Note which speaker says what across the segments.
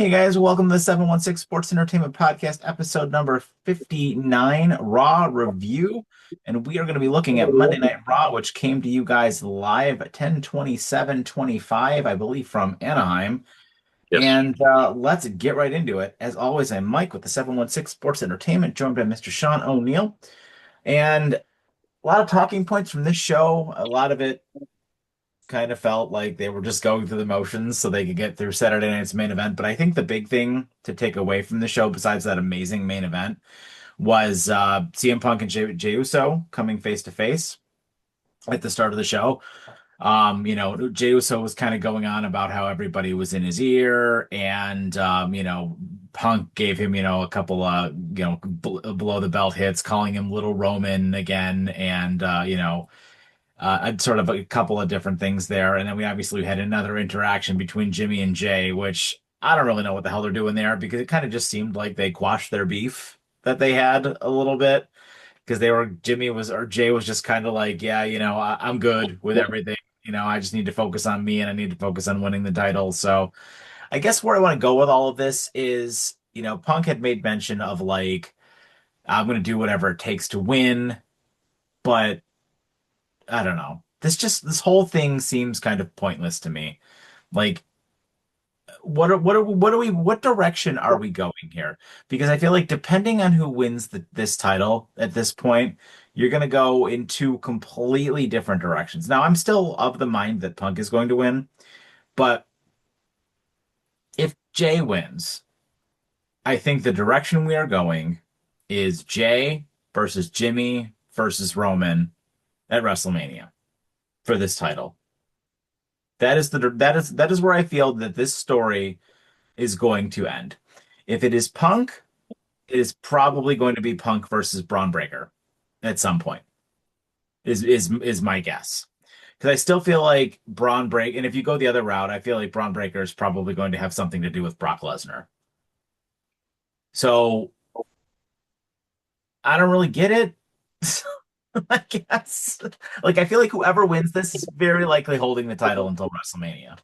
Speaker 1: Hey guys, welcome to the 716 Sports Entertainment Podcast, episode number 59, Raw Review. And we are going to be looking at Monday Night Raw, which came to you guys live at 10/27/25, I believe, from Anaheim.
Speaker 2: Yes.
Speaker 1: And let's get right into it. As always, I'm Mike with the 716 Sports Entertainment, joined by Mr. Sean O'Neill. And a lot of talking points from this show. A lot of it kind of felt like they were just going through the motions so they could get through Saturday night's main event. But I think the big thing to take away from the show, besides that amazing main event, was CM Punk and Jey Uso coming face to face at the start of the show. Jey Uso was kind of going on about how everybody was in his ear, and Punk gave him, a couple below the belt hits, calling him Little Roman again, and sort of a couple of different things there. And then we obviously had another interaction between Jimmy and Jay, which I don't really know what the hell they're doing there because it kind of just seemed like they quashed their beef that they had a little bit because Jay was just kind of like, yeah, I'm good with everything. I just need to focus on me and I need to focus on winning the title. So I guess where I want to go with all of this is, Punk had made mention of like, I'm going to do whatever it takes to win, but I don't know. This whole thing seems kind of pointless to me. Like, what direction are we going here? Because I feel like depending on who wins this title at this point, you're going to go in two completely different directions. Now, I'm still of the mind that Punk is going to win, but if Jay wins, I think the direction we are going is Jay versus Jimmy versus Roman at WrestleMania for this title. That is where I feel that this story is going to end. If it is Punk, it is probably going to be Punk versus Braun Breaker at some point. Is my guess. Because I still feel like and if you go the other route, I feel like Braun Breaker is probably going to have something to do with Brock Lesnar. So I don't really get it. I guess. Like, I feel like whoever wins this is very likely holding the title until WrestleMania.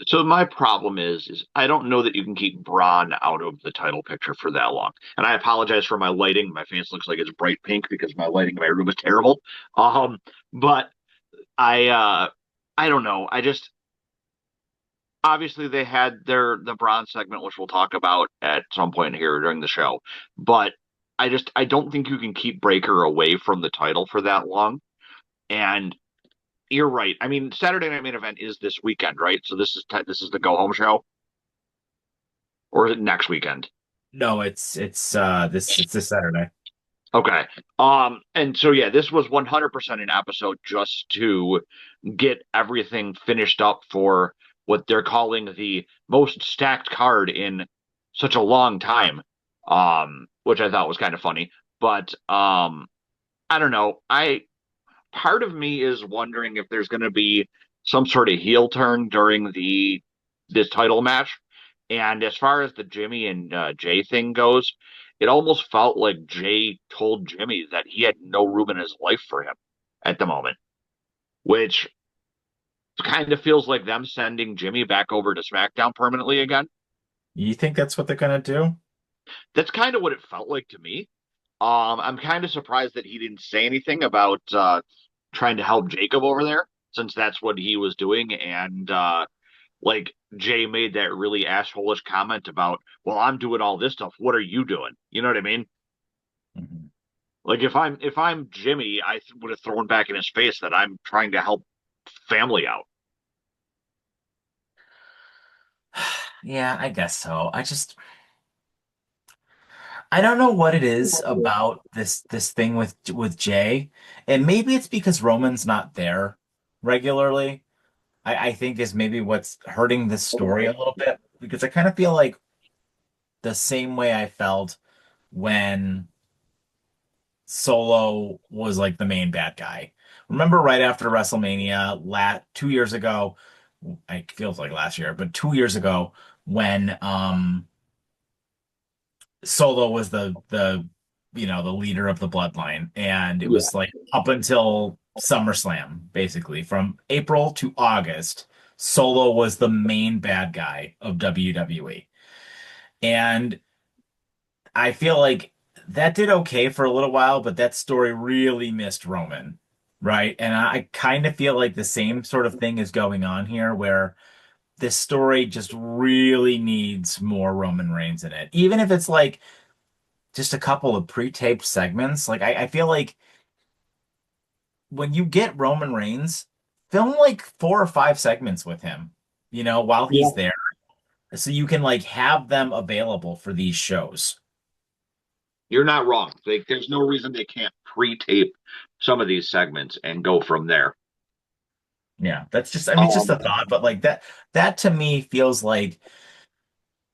Speaker 2: So my problem is I don't know that you can keep Braun out of the title picture for that long. And I apologize for my lighting. My face looks like it's bright pink because my lighting in my room is terrible. But I don't know. I just obviously they had the Braun segment, which we'll talk about at some point here during the show. But I don't think you can keep Breaker away from the title for that long. And you're right. I mean, Saturday Night Main Event is this weekend, right? So this is the go home show, or is it next weekend?
Speaker 1: No, it's this Saturday.
Speaker 2: Okay. And so yeah, this was 100% an episode just to get everything finished up for what they're calling the most stacked card in such a long time. Which I thought was kind of funny. But I don't know. I Part of me is wondering if there's going to be some sort of heel turn during the this title match. And as far as the Jimmy and Jay thing goes, it almost felt like Jay told Jimmy that he had no room in his life for him at the moment, which kind of feels like them sending Jimmy back over to SmackDown permanently again.
Speaker 1: You think that's what they're gonna do?
Speaker 2: That's kind of what it felt like to me. I'm kind of surprised that he didn't say anything about trying to help Jacob over there, since that's what he was doing. And like Jay made that really assholish comment about, "Well, I'm doing all this stuff. What are you doing?" You know what I mean?
Speaker 1: Mhm.
Speaker 2: Like if I'm Jimmy, would have thrown back in his face that I'm trying to help family out.
Speaker 1: Yeah, I guess so. I don't know what it is about this thing with Jay, and maybe it's because Roman's not there regularly. I think is maybe what's hurting this story a little bit because I kind of feel like the same way I felt when Solo was like the main bad guy. Remember right after WrestleMania, 2 years ago, it feels like last year, but 2 years ago when Solo was the leader of the bloodline, and it
Speaker 2: Yeah.
Speaker 1: was like up until SummerSlam, basically from April to August, Solo was the main bad guy of WWE. And I feel like that did okay for a little while, but that story really missed Roman, right? And I kind of feel like the same sort of thing is going on here where this story just really needs more Roman Reigns in it. Even if it's like just a couple of pre-taped segments, like I feel like when you get Roman Reigns, film like 4 or 5 segments with him, while
Speaker 2: Yeah.
Speaker 1: he's there, so you can like have them available for these shows.
Speaker 2: You're not wrong. Like, there's no reason they can't pre-tape some of these segments and go from there.
Speaker 1: Yeah, that's just, I mean, it's just
Speaker 2: Um,
Speaker 1: a thought, but like that to me feels like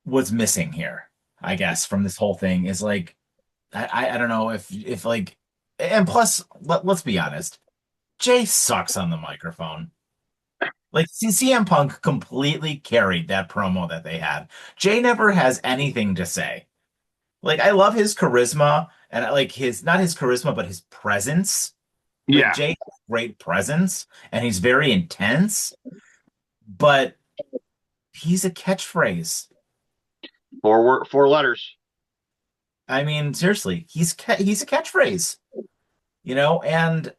Speaker 1: what's missing here, I guess, from this whole thing is like, I don't know if like, and plus, let's be honest, Jay sucks on the microphone. Like CM Punk completely carried that promo that they had. Jay never has anything to say. Like I love his charisma and I like his not his charisma, but his presence. Like
Speaker 2: yeah,
Speaker 1: Jay has great presence and he's very intense, but he's a catchphrase.
Speaker 2: 4 letters.
Speaker 1: I mean, seriously, he's a catchphrase, and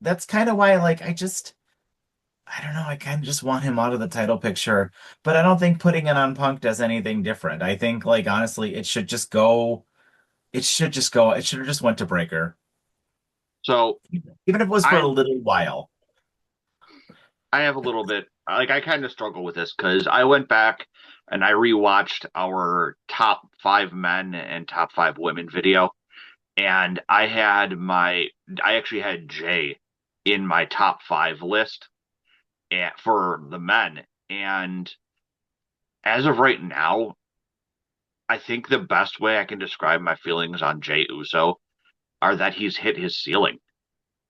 Speaker 1: that's kind of why like I don't know, I kind of just want him out of the title picture, but I don't think putting it on Punk does anything different. I think like honestly, it should have just went to Breaker,
Speaker 2: So
Speaker 1: even if it was for a
Speaker 2: I
Speaker 1: little while.
Speaker 2: I have a little bit like I kind of struggle with this because I went back and I rewatched our top 5 men and top 5 women video, and I actually had Jay in my top 5 list for the men, and as of right now, I think the best way I can describe my feelings on Jay Uso are that he's hit his ceiling.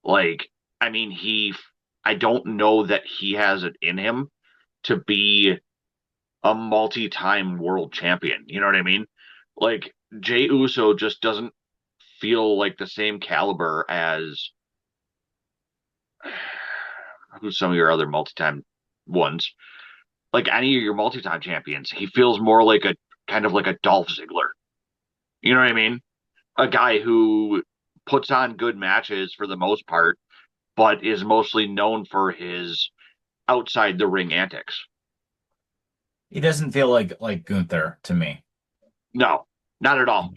Speaker 2: Like, I mean, I don't know that he has it in him to be a multi-time world champion. You know what I mean? Like, Jay Uso just doesn't feel like the same caliber as who's some of your other multi-time ones. Like any of your multi-time champions, he feels more like a kind of like a Dolph Ziggler. You know what I mean? A guy who puts on good matches for the most part, but is mostly known for his outside the ring antics.
Speaker 1: He doesn't feel like Gunther to me.
Speaker 2: No, not at all.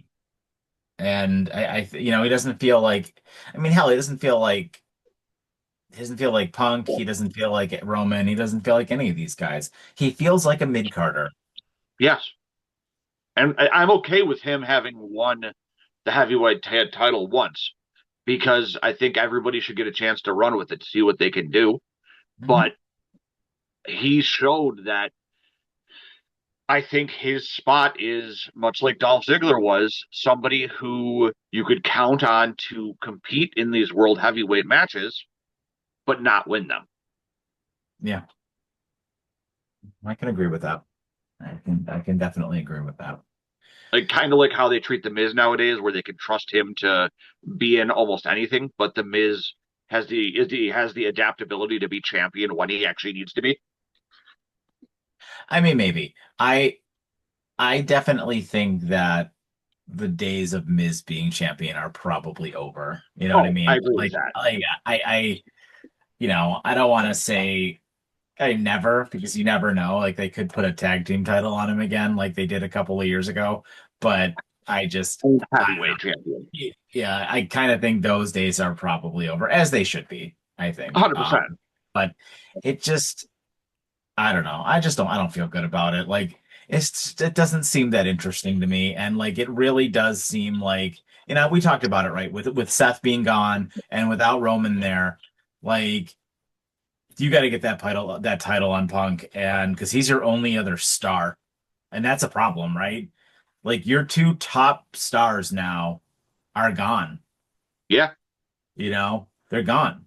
Speaker 1: And he doesn't feel like, I mean, hell, he doesn't feel like Punk. He doesn't feel like Roman. He doesn't feel like any of these guys. He feels like a mid-Carter.
Speaker 2: Yes. And I'm okay with him having won the heavyweight title once because I think everybody should get a chance to run with it to see what they can do.
Speaker 1: Mhm.
Speaker 2: But he showed that I think his spot is much like Dolph Ziggler was somebody who you could count on to compete in these world heavyweight matches, but not win them.
Speaker 1: Yeah, I can agree with that. I can definitely agree with that.
Speaker 2: Like kind of like how they treat the Miz nowadays, where they can trust him to be in almost anything, but the Miz has the adaptability to be champion when he actually needs to be.
Speaker 1: I mean, maybe. I definitely think that the days of Miz being champion are probably over. You know what I
Speaker 2: Oh, I
Speaker 1: mean?
Speaker 2: agree with
Speaker 1: Like,
Speaker 2: that.
Speaker 1: I don't want to say I never because you never know. Like they could put a tag team title on him again, like they did a couple of years ago. But I just, I don't
Speaker 2: Heavyweight
Speaker 1: know.
Speaker 2: champion,
Speaker 1: Yeah, I kind of think those days are probably over, as they should be, I think.
Speaker 2: 100%.
Speaker 1: But it just, I don't know. I don't feel good about it. Like it doesn't seem that interesting to me. And like it really does seem like, we talked about it, right? With Seth being gone and without Roman there, like you got to get that title on Punk and because he's your only other star. And that's a problem, right? Like your two top stars now are gone.
Speaker 2: Yeah,
Speaker 1: They're gone.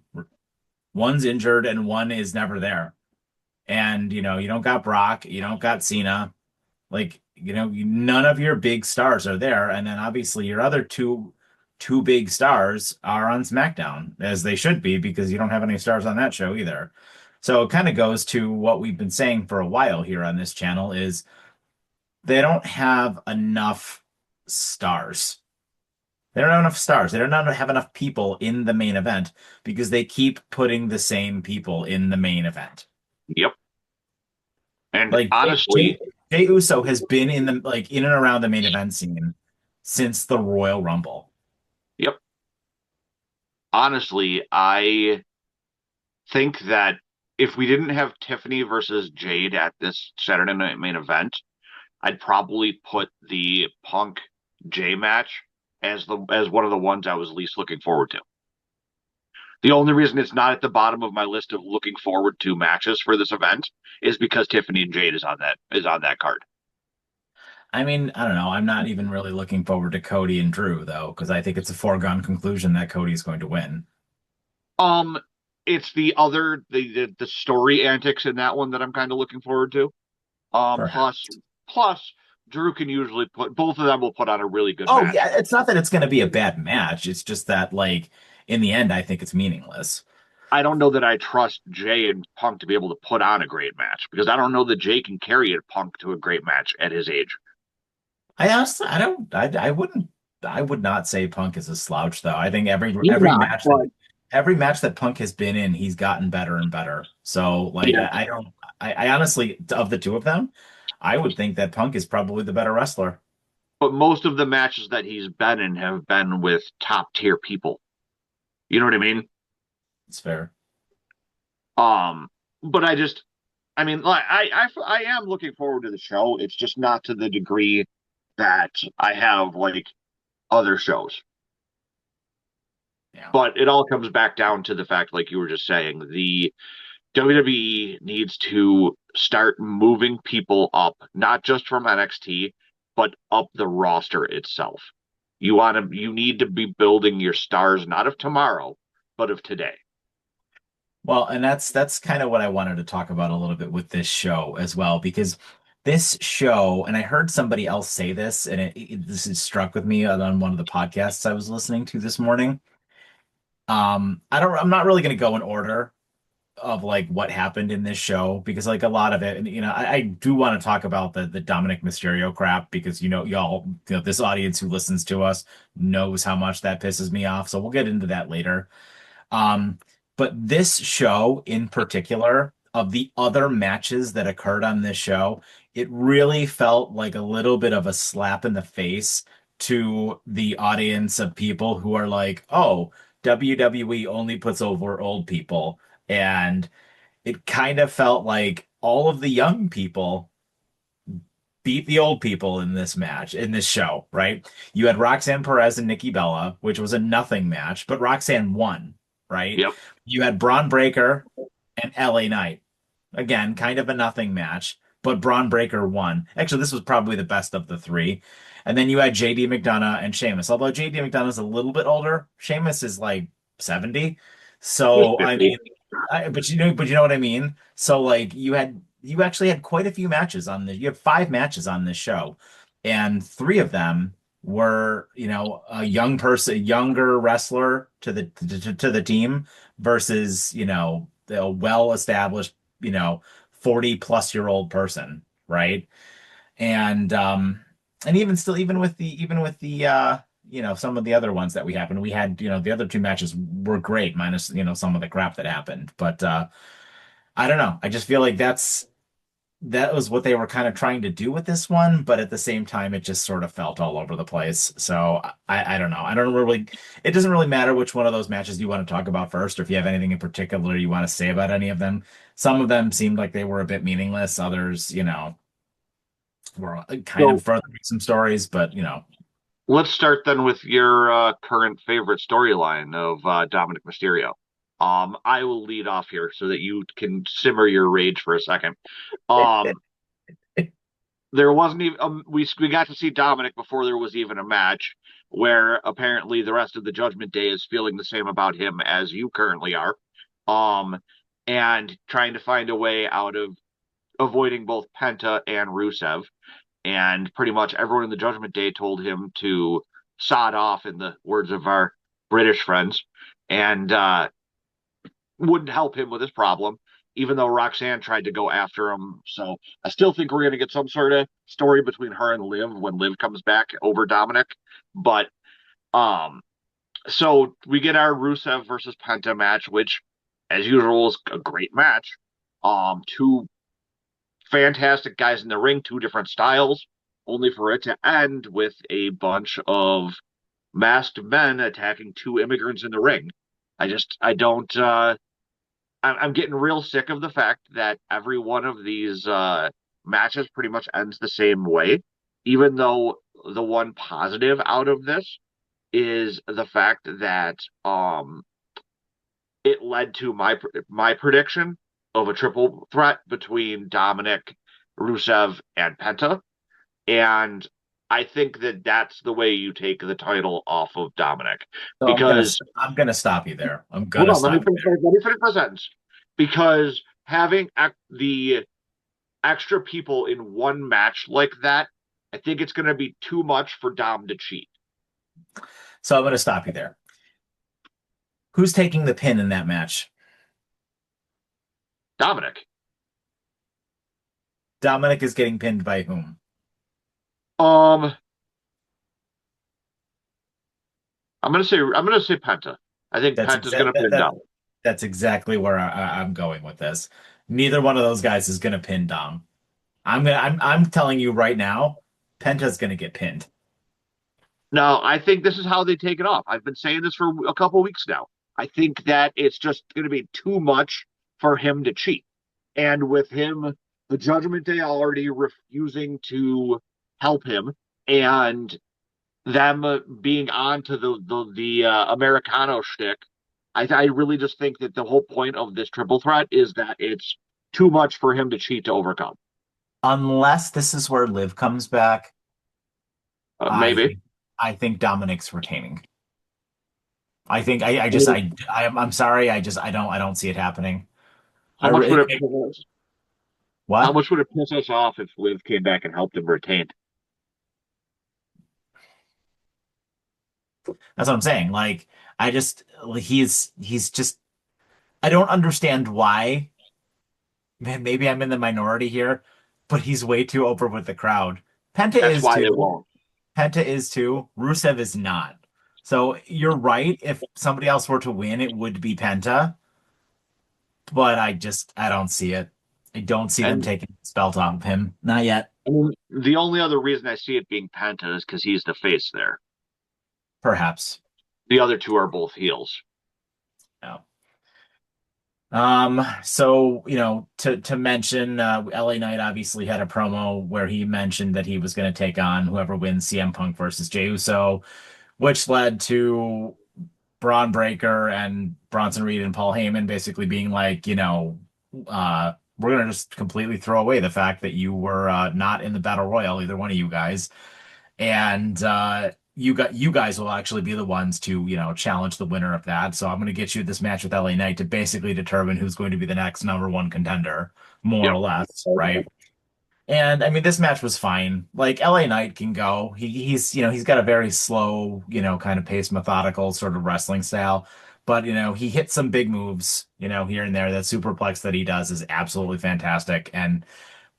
Speaker 1: One's injured and one is never there. And you don't got Brock, you don't got Cena. Like, none of your big stars are there. And then obviously your other two big stars are on SmackDown, as they should be, because you don't have any stars on that show either. So it kind of goes to what we've been saying for a while here on this channel is they don't have enough stars. They don't have enough stars. They don't have enough people in the main event because they keep putting the same people in the main event.
Speaker 2: Yep. And
Speaker 1: Like
Speaker 2: honestly,
Speaker 1: Jey Uso has been in the like in and around the main event scene since the Royal Rumble.
Speaker 2: yep. Honestly, I think that if we didn't have Tiffany versus Jade at this Saturday night main event, I'd probably put the Punk Jay match as one of the ones I was least looking forward to. The only reason it's not at the bottom of my list of looking forward to matches for this event is because Tiffany and Jade is on that card.
Speaker 1: I mean, I don't know. I'm not even really looking forward to Cody and Drew though, because I think it's a foregone conclusion that Cody is going to win.
Speaker 2: Um, it's the other the story antics in that one that I'm kind of looking forward to.
Speaker 1: Perhaps.
Speaker 2: Plus Drew can usually put both of them will put on a really good
Speaker 1: Oh
Speaker 2: match.
Speaker 1: yeah, it's not that it's going to be a bad match. It's just that like in the end, I think it's meaningless.
Speaker 2: I don't know that I trust Jay and Punk to be able to put on a great match because I don't know that Jay can carry a Punk to a great match at his age.
Speaker 1: I honestly, I don't, I wouldn't, I would not say Punk is a slouch though. I think
Speaker 2: He's not, but
Speaker 1: every match that Punk has been in, he's gotten better and better. So like,
Speaker 2: yeah.
Speaker 1: I don't, I honestly, of the two of them, I would think that Punk is probably the better wrestler.
Speaker 2: But most of the matches that he's been in have been with top tier people. You know what I mean?
Speaker 1: It's fair.
Speaker 2: Um, but I mean, like I am looking forward to the show. It's just not to the degree that I have like other shows.
Speaker 1: Yeah.
Speaker 2: But it all comes back down to the fact, like you were just saying, the WWE needs to start moving people up, not just from NXT, but up the roster itself. You need to be building your stars, not of tomorrow, but of today.
Speaker 1: Well, and that's kind of what I wanted to talk about a little bit with this show as well, because this show, and I heard somebody else say this, and this has struck with me on one of the podcasts I was listening to this morning. I'm not really going to go in order of like what happened in this show because like a lot of it, and I do want to talk about the Dominik Mysterio crap because y'all, this audience who listens to us knows how much that pisses me off. So we'll get into that later. Um, but this show in particular, of the other matches that occurred on this show, it really felt like a little bit of a slap in the face to the audience of people who are like, oh, WWE only puts over old people. And it kind of felt like all of the young people beat the old people in this match, in this show, right? You had Roxanne Perez and Nikki Bella, which was a nothing match, but Roxanne won, right?
Speaker 2: Yep.
Speaker 1: You had Braun Breaker and LA Knight. Again, kind of a nothing match, but Braun Breaker won. Actually, this was probably the best of the three. And then you had JD McDonough and Sheamus. Although JD McDonough is a little bit older, Sheamus is like 70.
Speaker 2: He's
Speaker 1: So I
Speaker 2: 50.
Speaker 1: mean, but you know what I mean? So like you actually had quite a few matches on this. You have five matches on this show, and three of them were, a young person, younger wrestler to the team versus, a well-established, 40 plus year old person, right? And even still, even with the some of the other ones that we had, the other two matches were great, minus, some of the crap that happened. But I don't know. I just feel like that was what they were kind of trying to do with this one, but at the same time, it just sort of felt all over the place. So I don't know. I don't really, it doesn't really matter which one of those matches you want to talk about first, or if you have anything in particular you want to say about any of them. Some of them seemed like they were a bit meaningless. Others, were kind of
Speaker 2: So
Speaker 1: furthering some stories, but
Speaker 2: let's start then with your current favorite storyline of Dominik Mysterio. I will lead off here so that you can simmer your rage for a second. Um, there wasn't even we got to see Dominik before there was even a match, where apparently the rest of the Judgment Day is feeling the same about him as you currently are, um, and trying to find a way out of avoiding both Penta and Rusev. And pretty much everyone in the Judgment Day told him to sod off, in the words of our British friends, and wouldn't help him with his problem. even though Roxanne tried to go after him. So I still think we're going to get some sort of story between her and Liv when Liv comes back over Dominik. But um, so we get our Rusev versus Penta match, which, as usual, is a great match. Two fantastic guys in the ring, two different styles, only for it to end with a bunch of masked men attacking two immigrants in the ring. I don't. I'm getting real sick of the fact that every one of these matches pretty much ends the same way, even though the one positive out of this is the fact that it led to my prediction of a triple threat between Dominik, Rusev, and Penta, and I think that that's the way you take the title off of Dominik
Speaker 1: So
Speaker 2: because
Speaker 1: I'm gonna stop you there. I'm
Speaker 2: hold
Speaker 1: gonna
Speaker 2: on,
Speaker 1: stop you there.
Speaker 2: let me finish my sentence. Because having the extra people in one match like that, I think it's going to be too much for Dom to cheat.
Speaker 1: So I'm gonna stop you there. Who's taking the pin in that match?
Speaker 2: Dominik.
Speaker 1: Dominik is getting pinned by whom?
Speaker 2: Um, I'm gonna say Penta. I think
Speaker 1: That's
Speaker 2: Penta's going
Speaker 1: exact
Speaker 2: to pin Dom.
Speaker 1: that's exactly where I'm going with this. Neither one of those guys is gonna pin Dom. I'm telling you right now, Penta's gonna get pinned.
Speaker 2: No, I think this is how they take it off. I've been saying this for a couple weeks now. I think that it's just going to be too much for him to cheat. And with him, the Judgment Day already refusing to help him, and them being on to the Americano shtick, I really just think that the whole point of this triple threat is that it's too much for him to cheat to overcome.
Speaker 1: Unless this is where Liv comes back, I
Speaker 2: Maybe.
Speaker 1: think I think Dominic's retaining. I think I
Speaker 2: I
Speaker 1: just
Speaker 2: mean,
Speaker 1: I'm sorry, I don't see it happening.
Speaker 2: how much would it piss us? How
Speaker 1: What?
Speaker 2: much would it piss us off if Liv came back and helped him retain?
Speaker 1: That's what I'm saying. Like I just he's just I don't understand why. Maybe I'm in the minority here, but he's way too over with the crowd. Penta
Speaker 2: That's
Speaker 1: is
Speaker 2: why they
Speaker 1: too.
Speaker 2: won't.
Speaker 1: Penta is too. Rusev is not. So you're right. If somebody else were to win, it would be Penta. But I don't see it. I don't see them
Speaker 2: And
Speaker 1: taking this belt off of him. Not yet.
Speaker 2: I mean, the only other reason I see it being Penta is because he's the face there.
Speaker 1: Perhaps.
Speaker 2: The other two are both heels.
Speaker 1: No. So, to mention, LA Knight obviously had a promo where he mentioned that he was going to take on whoever wins CM Punk versus Jey Uso, which led to Braun Breaker and Bronson Reed and Paul Heyman basically being like, we're going to just completely throw away the fact that you were not in the Battle Royal, either one of you guys. And you guys will actually be the ones to, challenge the winner of that. So I'm going to get you this match with LA Knight to basically determine who's going to be the next number one contender, more
Speaker 2: Yep.
Speaker 1: or less, right? And I mean, this match was fine. Like LA Knight can go. He's got a very slow, kind of paced, methodical sort of wrestling style. But, he hits some big moves, here and there. That superplex that he does is absolutely fantastic. And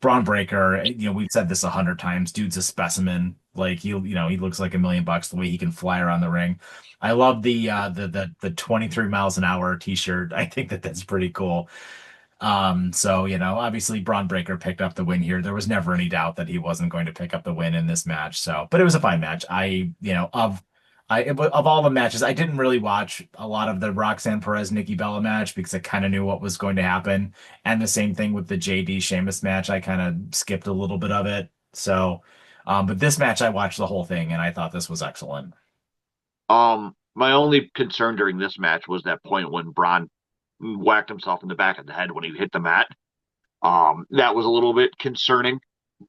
Speaker 1: Braun Breaker, we've said this 100 times. Dude's a specimen. Like he looks like $1 million the way he can fly around the ring. I love the 23 miles an hour t-shirt. I think that's pretty cool. So, obviously Braun Breaker picked up the win here. There was never any doubt that he wasn't going to pick up the win in this match. So, but it was a fine match. Of all the matches, I didn't really watch a lot of the Roxanne Perez Nikki Bella match because I kind of knew what was going to happen. And the same thing with the JD Sheamus match. I kind of skipped a little bit of it. So, but this match, I watched the whole thing and I thought this was excellent.
Speaker 2: My only concern during this match was that point when Braun whacked himself in the back of the head when he hit the mat. That was a little bit concerning,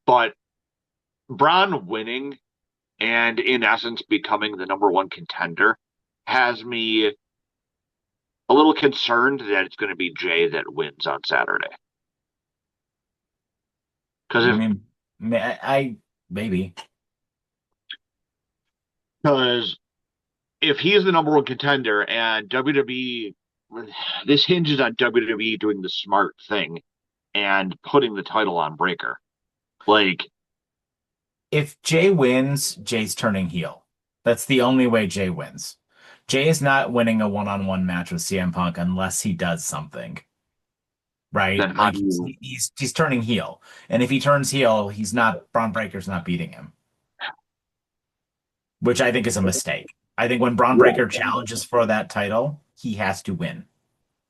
Speaker 2: but Braun winning and in essence becoming the number one contender has me a little concerned that it's going to be Jay that wins on Saturday. Because
Speaker 1: I
Speaker 2: if
Speaker 1: mean, maybe.
Speaker 2: because if he's the number one contender and WWE this hinges on WWE doing the smart thing and putting the title on Breaker. Like,
Speaker 1: If Jay wins, Jay's turning heel. That's the only way Jay wins. Jay is not winning a one-on-one match with CM Punk unless he does something, right?
Speaker 2: then how
Speaker 1: Like
Speaker 2: do you?
Speaker 1: he's turning heel. And if he turns heel, he's not Braun Breaker's not beating him, which I think is a mistake. I think when Braun
Speaker 2: Yeah,
Speaker 1: Breaker challenges for that title, he has to win.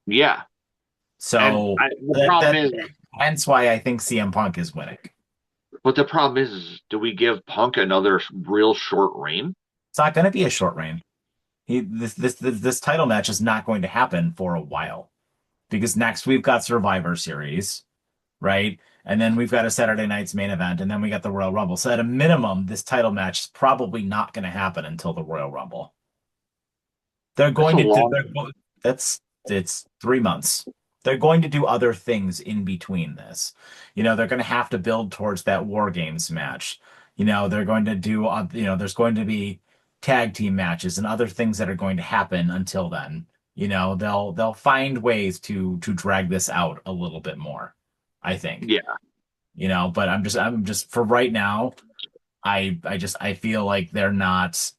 Speaker 2: yeah. And
Speaker 1: So
Speaker 2: the
Speaker 1: that
Speaker 2: problem
Speaker 1: that
Speaker 2: is,
Speaker 1: hence why I think CM Punk is winning.
Speaker 2: but the problem is, do we give Punk another real short reign?
Speaker 1: It's not going to be a short reign. This title match is not going to happen for a while because next we've got Survivor Series, right? And then we've got a Saturday night's main event, and then we got the Royal Rumble. So at a minimum, this title match is probably not going to happen until the Royal Rumble. They're
Speaker 2: That's
Speaker 1: going
Speaker 2: a
Speaker 1: to do
Speaker 2: long.
Speaker 1: that's it's 3 months. They're going to do other things in between this. They're going to have to build towards that War Games match. They're going to do there's going to be tag team matches and other things that are going to happen until then. They'll find ways to drag this out a little bit more, I think.
Speaker 2: Yeah,
Speaker 1: But I'm just for right now, I feel like they're not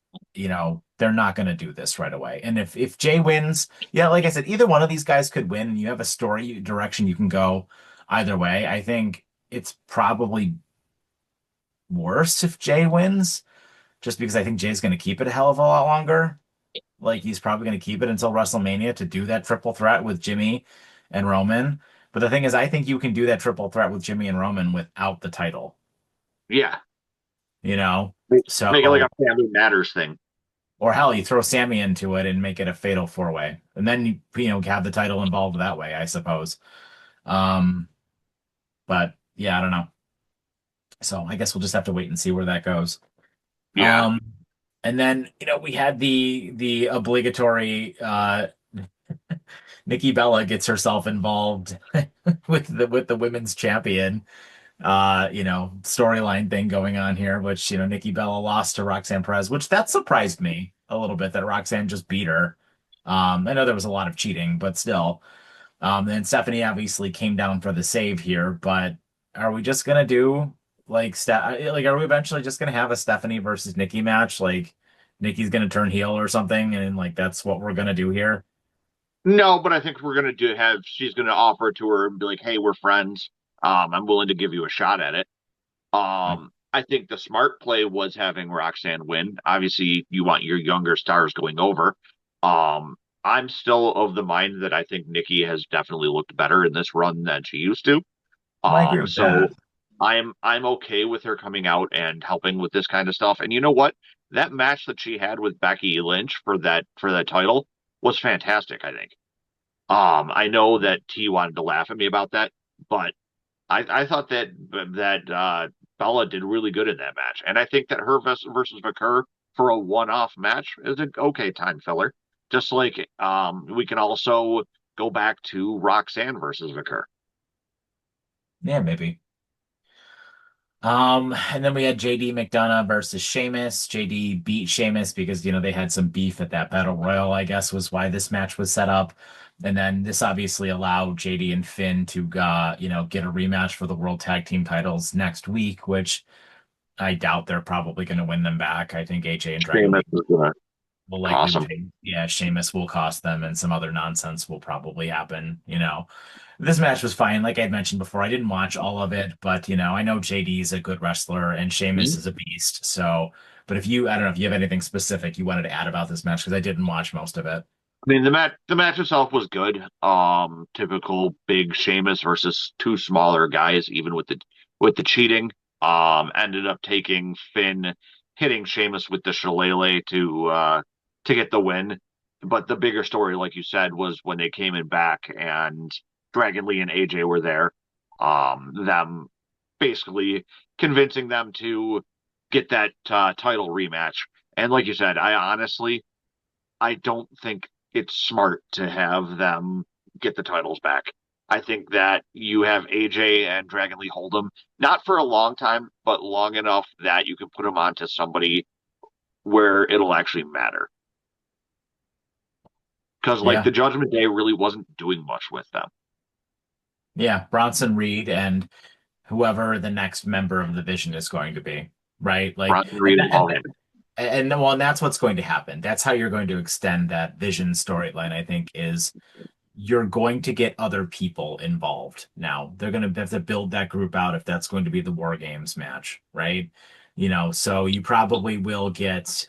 Speaker 1: going to do this right away. And if Jay wins, yeah, like I said, either one of these guys could win, and you have a story direction you can go either way. I think it's probably worse if Jay wins, just because I think Jay's going to keep it a hell of a lot longer. Like he's probably going to keep it until WrestleMania to do that triple threat with Jimmy and Roman. But the thing is, I think you can do that triple threat with Jimmy and Roman without the title,
Speaker 2: yeah.
Speaker 1: you know?
Speaker 2: Make it like
Speaker 1: So
Speaker 2: a Family Matters thing.
Speaker 1: or hell, you throw Sammy into it and make it a fatal four way, and then you have the title involved that way, I suppose. Um, but yeah, I don't know. So I guess we'll just have to wait and see where that goes.
Speaker 2: Yeah,
Speaker 1: Um, and then we had the obligatory Nikki Bella gets herself involved with the women's champion storyline thing going on here, which, Nikki Bella lost to Roxanne Perez, which that surprised me a little bit that Roxanne just beat her. I know there was a lot of cheating, but still. And Stephanie obviously came down for the save here, but are we just gonna do are we eventually just gonna have a Stephanie versus Nikki match? Like Nikki's gonna turn heel or something, and like that's what we're gonna do here?
Speaker 2: no, but I think we're gonna do have. She's gonna offer it to her and be like, "Hey, we're friends. I'm willing to give you a shot at it." I think the smart play was having Roxanne win. Obviously, you want your younger stars going over. Um, I'm still of the mind that I think Nikki has definitely looked better in this run than she used to.
Speaker 1: Well, I agree with
Speaker 2: So
Speaker 1: that.
Speaker 2: I'm okay with her coming out and helping with this kind of stuff. And you know what? That match that she had with Becky Lynch for that title was fantastic, I think. I know that T wanted to laugh at me about that, but I thought that Bella did really good in that match, and I think that her versus McCur for a one-off match is an okay time filler. Just like we can also go back to Roxanne versus McCur.
Speaker 1: Yeah, maybe. And then we had JD McDonough versus Sheamus. JD beat Sheamus because, they had some beef at that Battle Royal, I guess was why this match was set up. And then this obviously allowed JD and Finn to, get a rematch for the World Tag Team titles next week, which I doubt they're probably going to win them back. I think AJ and Dragon
Speaker 2: Sheamus
Speaker 1: Lee
Speaker 2: is gonna
Speaker 1: will likely
Speaker 2: cost him.
Speaker 1: retain. Yeah, Sheamus will cost them, and some other nonsense will probably happen. This match was fine. Like I mentioned before, I didn't watch all of it, but I know JD is a good wrestler and Sheamus is a beast. So, but I don't know if you have anything specific you wanted to add about this match because I didn't watch most of it.
Speaker 2: I mean, the match itself was good. Typical big Sheamus versus two smaller guys, even with the cheating. Ended up taking Finn, hitting Sheamus with the shillelagh to get the win. But the bigger story, like you said, was when they came in back and Dragon Lee and AJ were there. Them basically convincing them to get that title rematch. And like you said, I don't think it's smart to have them get the titles back. I think that you have AJ and Dragon Lee hold them, not for a long time, but long enough that you can put them onto somebody where it'll actually matter. because like
Speaker 1: Yeah.
Speaker 2: the Judgment Day really wasn't doing much with them.
Speaker 1: Yeah. Bronson Reed and whoever the next member of the Vision is going to be, right? Like,
Speaker 2: Bronson Reed and Paul Heyman.
Speaker 1: well, and that's what's going to happen. That's how you're going to extend that Vision storyline, I think, is you're going to get other people involved now. They're going to have to build that group out if that's going to be the War Games match, right? So you probably will get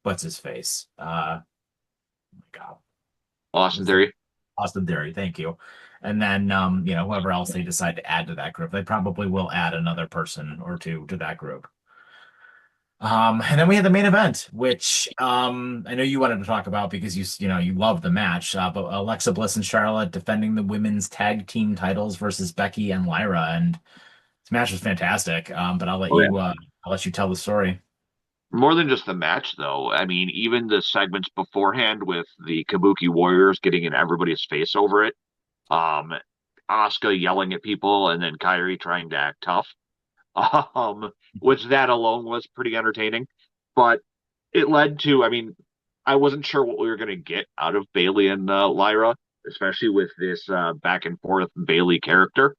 Speaker 1: what's his face? Oh my God.
Speaker 2: Austin Theory.
Speaker 1: Austin Theory, thank you. And then whoever else they decide to add to that group, they probably will add another person or two to that group. And then we had the main event, which I know you wanted to talk about because you love the match. But Alexa Bliss and Charlotte defending the women's tag team titles versus Becky and Lyra, and this match was fantastic. But
Speaker 2: Oh yeah.
Speaker 1: I'll let you tell the story.
Speaker 2: More than just the match, though. I mean, even the segments beforehand with the Kabuki Warriors getting in everybody's face over it. Um, Asuka yelling at people, and then Kairi trying to act tough. Which that alone was pretty entertaining. But it led to, I mean, I wasn't sure what we were going to get out of Bayley and Lyra, especially with this back and forth Bayley character.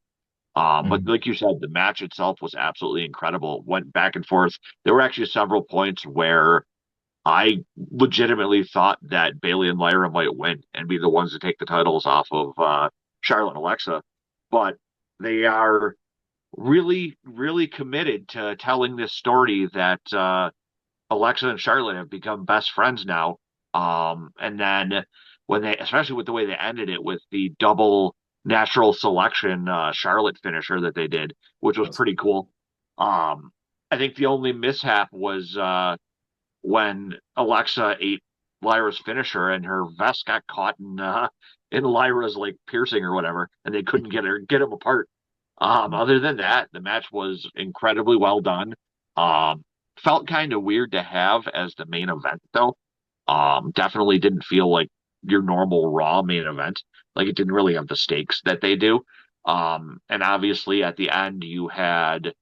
Speaker 2: But
Speaker 1: Mhm.
Speaker 2: like you said, the match itself was absolutely incredible. Went back and forth. There were actually several points where I legitimately thought that Bayley and Lyra might win and be the ones to take the titles off of Charlotte and Alexa. But they are really, really committed to telling this story that Alexa and Charlotte have become best friends now. And then when they, especially with the way they ended it with the double natural selection Charlotte finisher that they did, which was pretty cool. Um, I think the only mishap was when Alexa ate Lyra's finisher and her vest got caught in Lyra's like piercing or whatever, and they couldn't get them apart. Other than that, the match was incredibly well done. Um, Felt kind of weird to have as the main event though. Definitely didn't feel like your normal Raw main event. Like it didn't really have the stakes that they do. And obviously at the end you had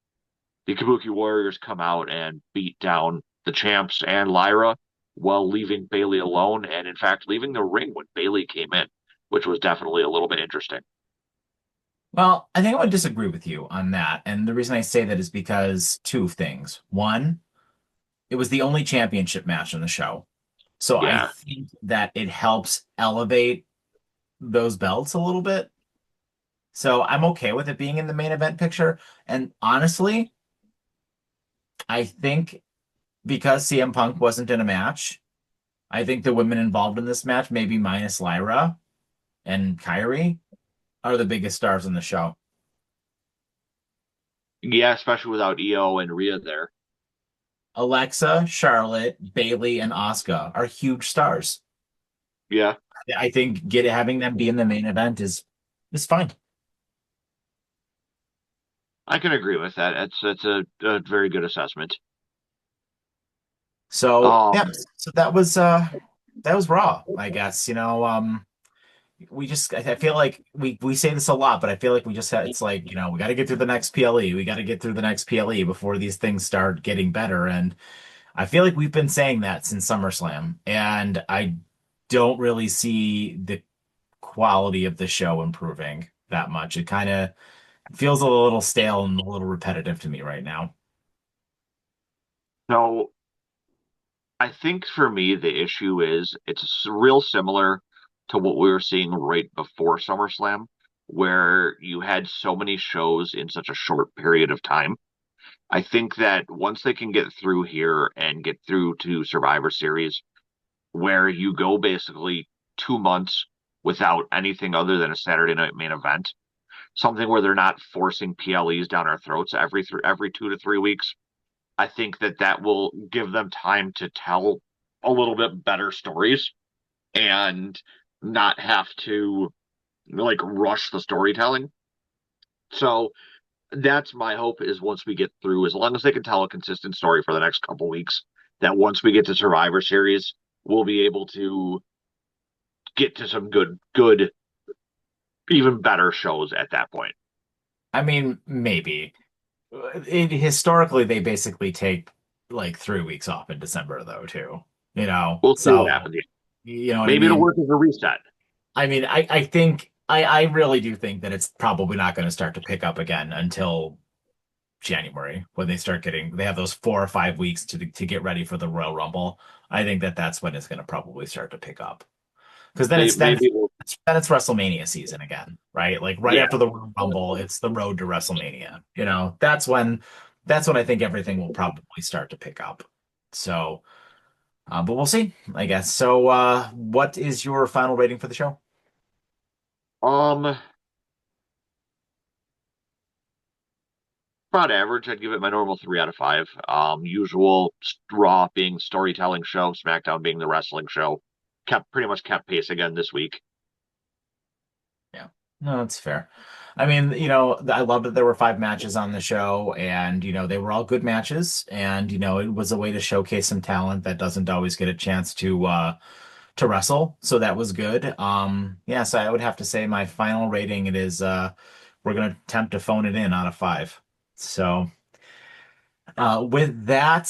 Speaker 2: the Kabuki Warriors come out and beat down the champs and Lyra while leaving Bayley alone, and in fact leaving the ring when Bayley came in, which was definitely a little bit interesting.
Speaker 1: Well, I think I would disagree with you on that. And the reason I say that is because two things. One, it was the only championship match on the show. So I
Speaker 2: Yeah,
Speaker 1: think that it helps elevate those belts a little bit. So I'm okay with it being in the main event picture. And honestly, I think because CM Punk wasn't in a match, I think the women involved in this match, maybe minus Lyra and Kyrie, are the biggest stars in the show.
Speaker 2: yeah, especially without EO and Rhea there.
Speaker 1: Alexa, Charlotte, Bayley, and Asuka are huge stars.
Speaker 2: Yeah,
Speaker 1: I think having them be in the main event is fine.
Speaker 2: I can agree with that. It's a very good assessment.
Speaker 1: So
Speaker 2: Um,
Speaker 1: yeah, so that was Raw, I guess. We just I feel like we say this a lot, but I feel like we just it's like, we got to get through the next PLE. We got to get through the next PLE before these things start getting better. And I feel like we've been saying that since SummerSlam, and I don't really see the quality of the show improving that much. It kind of feels a little stale and a little repetitive to me right now.
Speaker 2: so I think for me the issue is it's real similar to what we were seeing right before SummerSlam, where you had so many shows in such a short period of time. I think that once they can get through here and get through to Survivor Series, where you go basically 2 months without anything other than a Saturday night main event, something where they're not forcing PLEs down our throats every 2 to 3 weeks. I think that that will give them time to tell a little bit better stories and not have to like rush the storytelling. So that's my hope is once we get through, as long as they can tell a consistent story for the next couple weeks, that once we get to Survivor Series, we'll be able to get to some good, even better shows at that point.
Speaker 1: I mean, maybe. Historically, they basically take like 3 weeks off in December, though, too.
Speaker 2: We'll see what
Speaker 1: So
Speaker 2: happens.
Speaker 1: You know what I
Speaker 2: Maybe it'll
Speaker 1: mean?
Speaker 2: work as a reset.
Speaker 1: I mean, I think I really do think that it's probably not going to start to pick up again until January when they have those 4 or 5 weeks to get ready for the Royal Rumble. I think that that's when it's going to probably start to pick up because then
Speaker 2: Maybe it'll,
Speaker 1: then it's WrestleMania season again, right? Like right
Speaker 2: yeah.
Speaker 1: after the Royal Rumble, it's the road to WrestleMania. You know, that's when I think everything will probably start to pick up. So, but we'll see, I guess. So, what is your final rating for the show?
Speaker 2: Um, About average. I'd give it my normal 3 out of 5. Usual Raw being storytelling show, SmackDown being the wrestling show. Kept pretty much kept pace again this week.
Speaker 1: Yeah, no, that's fair. I mean, you know, I love that there were 5 matches on the show, and you know, they were all good matches, and you know, it was a way to showcase some talent that doesn't always get a chance to wrestle. So that was good. Yeah, so I would have to say my final rating it is we're gonna attempt to phone it in out of 5. So with that,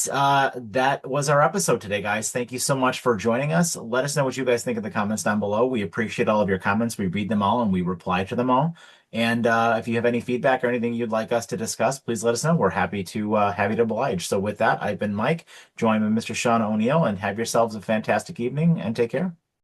Speaker 1: that was our episode today, guys. Thank you so much for joining us. Let us know what you guys think in the comments down below. We appreciate all of your comments. We read them all and we reply to them all. And if you have any feedback or anything you'd like us to discuss, please let us know. We're happy to oblige. So with that, I've been Mike, joined by Mr. Sean O'Neill, and have yourselves a fantastic evening and take care.